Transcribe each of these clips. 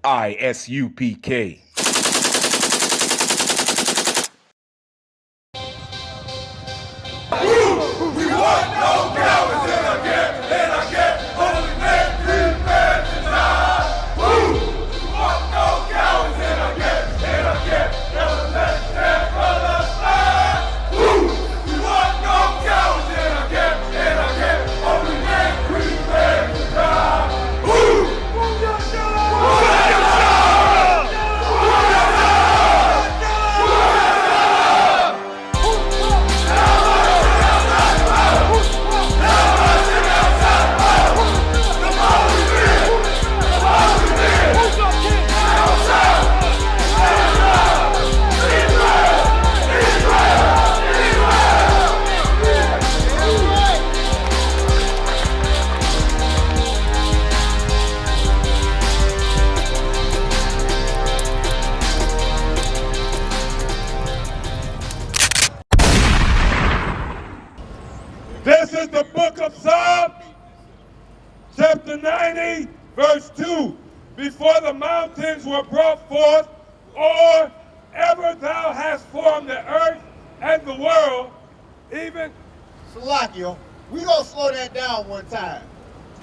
Isupk. This is the book of Psalms, chapter 90, verse 2. Before the mountains were brought forth, or ever thou hast formed the earth and the world, even... Salakio, we gonna slow that down one time.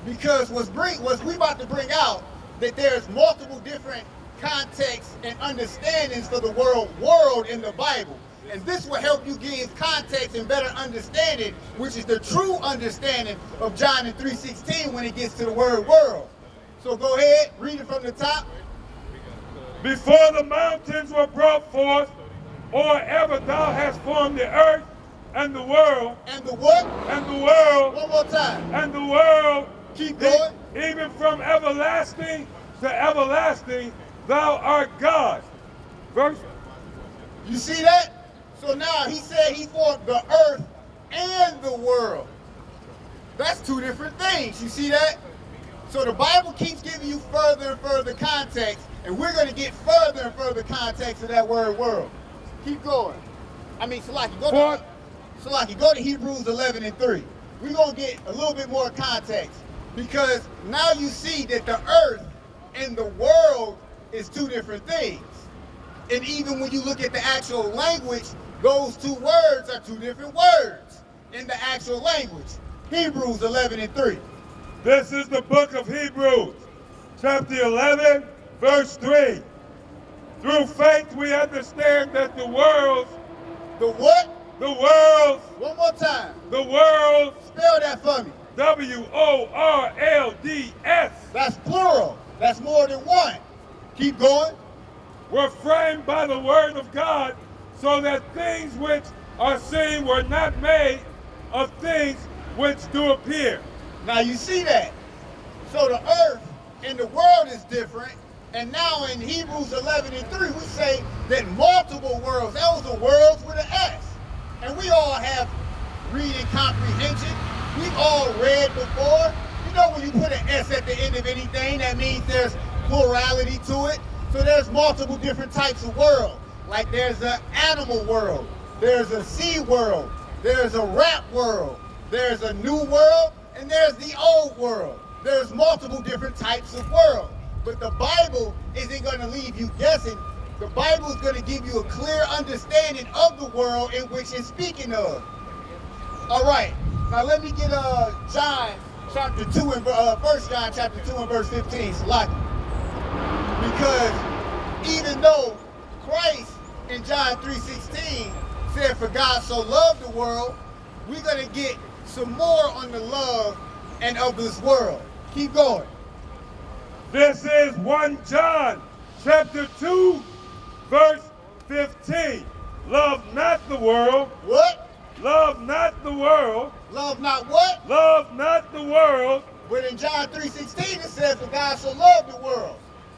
Because what's we about to bring out, that there's multiple different contexts and understandings for the word world in the Bible. And this will help you give context and better understanding, which is the true understanding of John 3:16 when it gets to the word world. So go ahead, read it from the top. Before the mountains were brought forth, or ever thou hast formed the earth and the world. And the what? And the world. One more time. And the world. Keep going. Even from everlasting to everlasting, thou art God. Verse. You see that? So now he said he formed the earth and the world. That's two different things. You see that? So the Bible keeps giving you further and further context, and we're going to get further and further context of that word world. Keep going. I mean, Salaki, go to Hebrews 11:3. We're going to get a little bit more context, because now you see that the earth and the world is two different things. And even when you look at the actual language, those two words are two different words in the actual language. Hebrews 11:3. This is the book of Hebrews, chapter 11, verse 3. Through faith we understand that the worlds... The what? The worlds... One more time. The worlds... Spell that for me. W-O-R-L-D-S. That's plural. That's more than one. Keep going. Were framed by the word of God, so that things which are seen were not made of things which do appear. Now you see that. So the earth and the world is different. And now in Hebrews 11:3, we say that multiple worlds, those are worlds with an S. And we all have reading comprehension. We've all read before. You know when you put an S at the end of anything, that means there's plurality to it. So there's multiple different types of world. Like there's an animal world, there's a sea world, there's a rap world, there's a new world, and there's the old world. There's multiple different types of world. But the Bible isn't going to leave you guessing. The Bible is going to give you a clear understanding of the world in which it's speaking of. All right, now let me get John chapter 2 and 1 John chapter 2 and verse 15. Salaki. Because even though Christ in John 3:16 said, for God so loved the world, we're going to get some more on the love and of this world. Keep going. This is 1 John chapter 2, verse 15. Love not the world. What? Love not the world. Love not what? Love not the world. But in John 3:16 it says, for God so loved the world.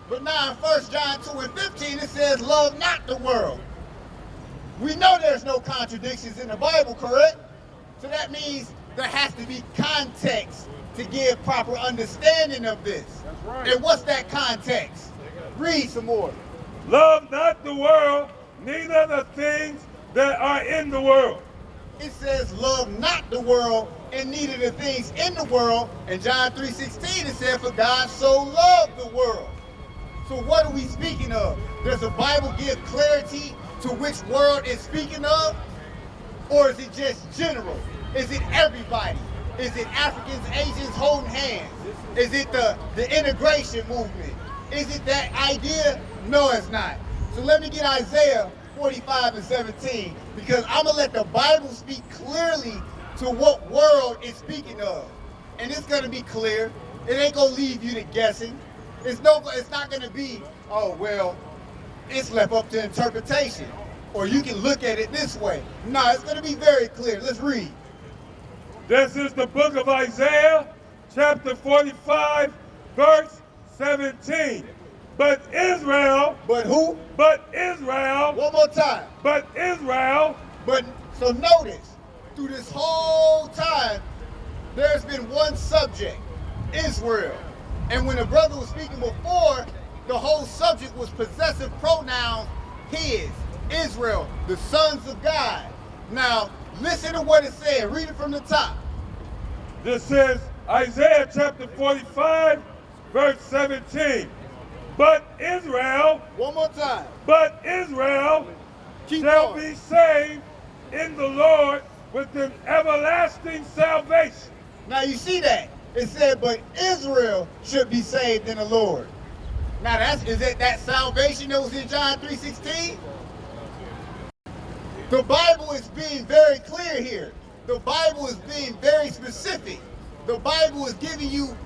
But now in 1 John 2 and 15 it says, love not the world. We know there's no contradictions in the Bible, correct? So that means there has to be context to give proper understanding of this. That's right. And what's that context? Read some more. Love not the world, neither the things that are in the world. It says, love not the world, and neither the things in the world. In John 3:16 it said, for God so loved the world. So what are we speaking of? Does the Bible give clarity to which world it's speaking of? Or is it just general? Is it everybody? Is it Africans, Asians holding hands? Is it the integration movement? Is it that idea? No, it's not. So let me get Isaiah 45 and 17, because I'm going to let the Bible speak clearly to what world it's speaking of. And it's going to be clear. It ain't going to leave you to guessing. It's not going to be, oh, well, it's left up to interpretation. Or you can look at it this way. No, it's going to be very clear. Let's read. This is the book of Isaiah, chapter 45, verse 17. But Israel. But who? But Israel. One more time. But Israel. But, so notice, through this whole time, there's been one subject, Israel. And when the brother was speaking before, the whole subject was possessive pronouns, his, Israel, the sons of God. Now, listen to what it said. Read it from the top. This is Isaiah chapter 45, verse 17. But Israel. One more time. But Israel Keep shall going. be saved in the Lord with an everlasting salvation. Now you see that. It said, but Israel should be saved in the Lord. Now is it that salvation that was in John 3:16? The Bible is being very clear here. The Bible is being very specific. The Bible is giving you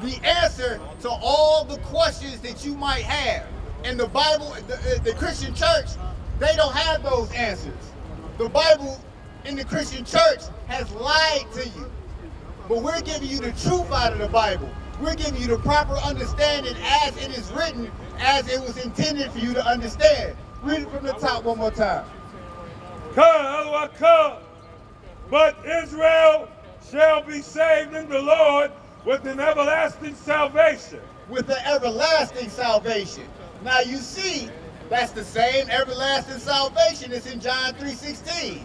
the answer to all the questions that you might have. And the Bible, the Christian church, they don't have those answers. The Bible in the Christian church has lied to you. But we're giving you the truth out of the Bible. We're giving you the proper understanding as it is written, as it was intended for you to understand. Read it from the top one more time. But Israel shall be saved in the Lord with an everlasting salvation. With the everlasting salvation. Now you see, that's the same everlasting salvation that's in John 3:16.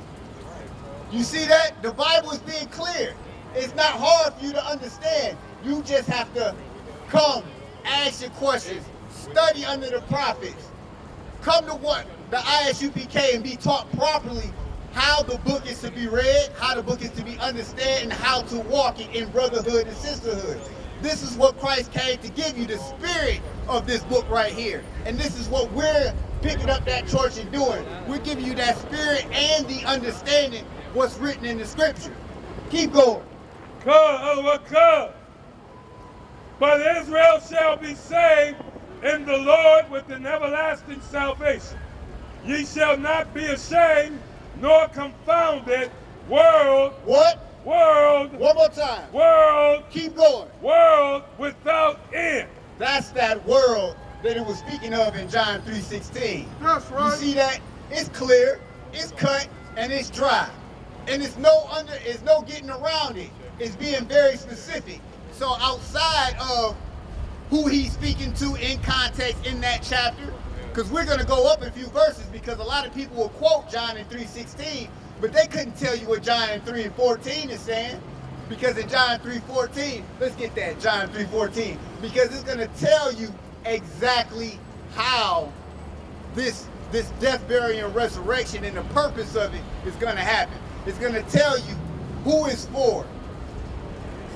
You see that? The Bible is being clear. It's not hard for you to understand. You just have to come, ask your questions, study under the prophets. Come to what? The ISUPK and be taught properly how the book is to be read, how the book is to be understood, and how to walk it in brotherhood and sisterhood. This is what Christ came to give you, the spirit of this book right here. And this is what we're picking up that torch and doing. We're giving you that spirit and the understanding what's written in the scripture. Keep going. But Israel shall be saved in the Lord with an everlasting salvation. Ye shall not be ashamed nor confounded, world. What? World. One more time. World. Keep going. World without end. That's that world that it was speaking of in John 3:16. That's right. You see that? It's clear, it's cut, and it's dry. And it's no getting around it. It's being very specific. So outside of who he's speaking to in context in that chapter, because we're going to go up a few verses, because a lot of people will quote John in 3:16, but they couldn't tell you what John in 3:14 is saying. Because in John 3:14, let's get that, John 3:14, because it's going to tell you exactly how this death, burial, and resurrection and the purpose of it is going to happen. It's going to tell you who it's for.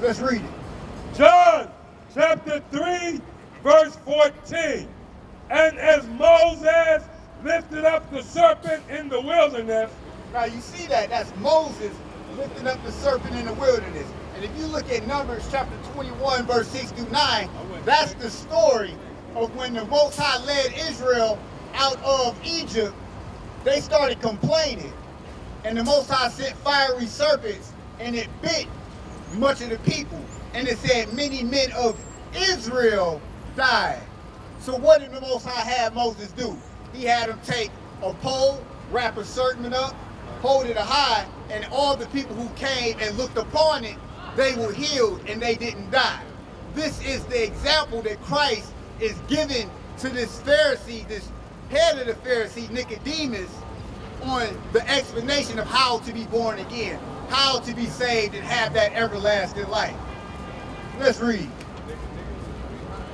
So let's read it. John chapter 3, verse 14. And as Moses lifted up the serpent in the wilderness. Now you see that, that's Moses lifting up the serpent in the wilderness. And if you look at Numbers chapter 21, verse 6 through 9, that's the story of when the Most High led Israel out of Egypt. They started complaining. And the Most High sent fiery serpents, and it bit much of the people. And it said many men of Israel died. So what did the Most High have Moses do? He had him take a pole, wrap a serpent up, hold it high, and all the people who came and looked upon it, they were healed and they didn't die. This is the example that Christ is giving to this Pharisee, this head of the Pharisee, Nicodemus, on the explanation of how to be born again, how to be saved and have that everlasting life. Let's read.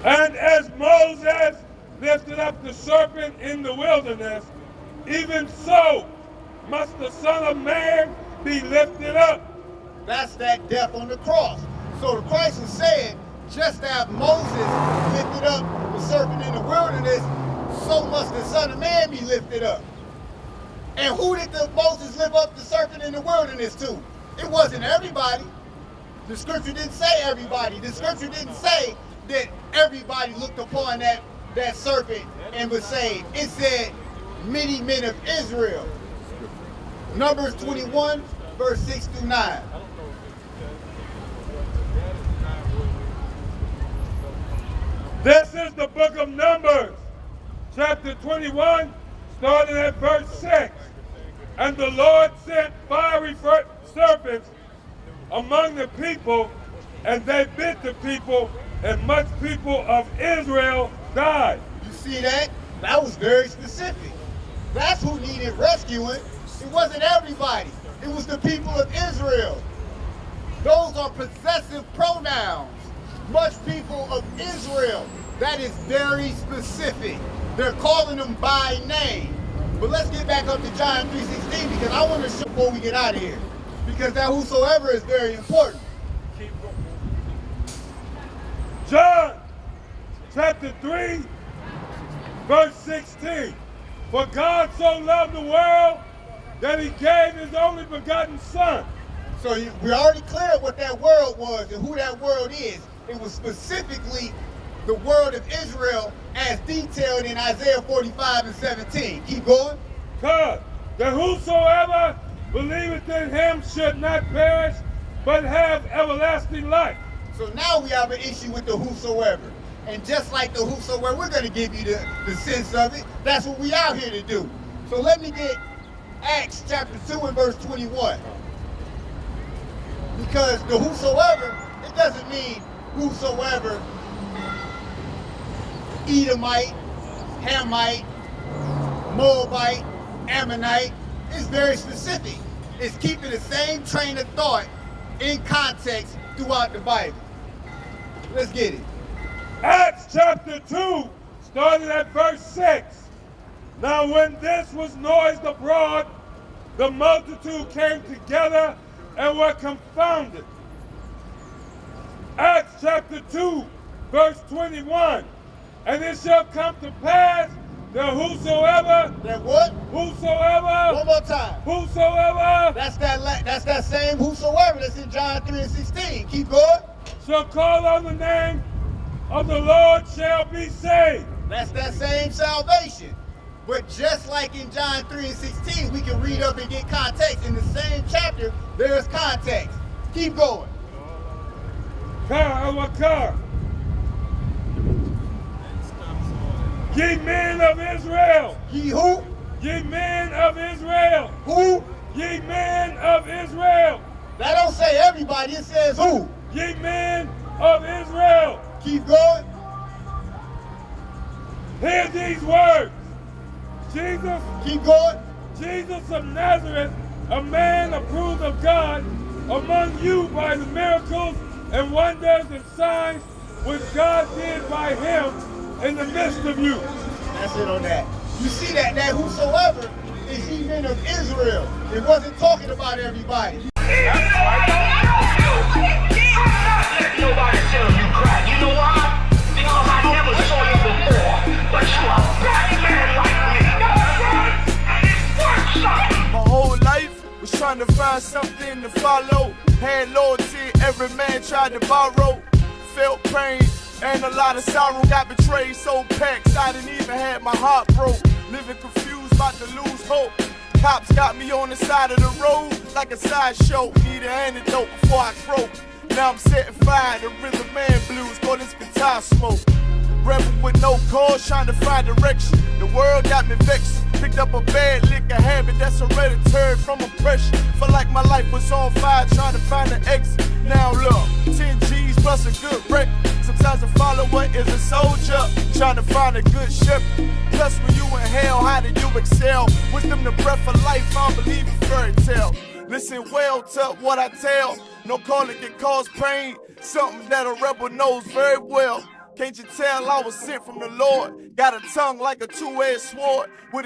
And as Moses lifted up the serpent in the wilderness, even so must the Son of Man be lifted up. That's that death on the cross. So the Christ was saying, just as Moses lifted up the serpent in the wilderness, so must the Son of Man be lifted up. And who did Moses lift up the serpent in the wilderness to? It wasn't everybody. The scripture didn't say everybody. The scripture didn't say that everybody looked upon that serpent and was saved. It said many men of Israel. Numbers 21, verse 6 through 9. This is the book of Numbers, chapter 21, starting at verse 6. And the Lord sent fiery serpents among the people, and they bit the people, and much people of Israel died. You see that? That was very specific. That's who needed rescuing. It wasn't everybody. It was the people of Israel. Those are possessive pronouns. Much people of Israel. That is very specific. They're calling them by name. But let's get back up to John 3:16 because I want to show before we get out of here. Because that whosoever is very important. John chapter 3, verse 16. For God so loved the world that he gave his only begotten Son. So we already cleared what that world was and who that world is. It was specifically the world of Israel as detailed in Isaiah 45 and 17. Keep going. God, that whosoever believeth in him should not perish, but have everlasting life. So now we have an issue with the whosoever. And just like the whosoever, we're going to give you the sense of it. That's what we out here to do. So let me get Acts chapter 2 and verse 21. Because the whosoever, it doesn't mean whosoever Edomite, Hamite, Moabite, Ammonite. It's very specific. It's keeping the same train of thought in context throughout the Bible. Let's get it. Acts chapter 2, starting at verse 6. Now when this was noised abroad, the multitude came together and were confounded. Acts chapter 2, verse 21. And it shall come to pass that whosoever. That what? Whosoever. One more time. Whosoever. That's that same whosoever that's in John 3 and 16. Keep going. Shall call on the name of the Lord shall be saved. That's that same salvation. But just like in John 3 and 16, we can read up and get context. In the same chapter, there's context. Keep going. Car. Ye men of Israel. Ye who? Ye men of Israel. Who? Ye men of Israel. That don't say everybody, it says who? Ye men of Israel. Keep going. Hear these words. Jesus. Keep going. Jesus of Nazareth, a man approved of God among you by the miracles and wonders and signs which God did by him in the midst of you. That's it on that. You see that whosoever is ye men of Israel. It wasn't talking about everybody. I'm not letting nobody tell you crap. You know why? Because I never saw you before. But you are a black man like me. And it works out. My whole life was trying to find something to follow. Had loyalty, every man tried to borrow. Felt pain and a lot of sorrow. Got betrayed, so packed, I didn't even have my heart broke. Living confused, about to lose hope. Cops got me on the side of the road like a sideshow. Need an antidote before I croak. Now I'm setting fire to rhythm man blues, call this guitar smoke. Rebel with no cause, trying to find direction. The world got me vexed. Picked up a bad liquor habit that's hereditary from oppression. Felt like my life was on fire, trying to find an exit. Now look, 10 G's plus a good wreck. Sometimes a follower is a soldier, trying to find a good shepherd. Plus when you in hell, how do you excel? Wisdom the breath of life, I don't believe in fairy tale. Listen well to what I tell. No calling can cause pain. Something that a rebel knows very well. Can't you tell I was sent from the Lord? Got a tongue like a two-edged sword with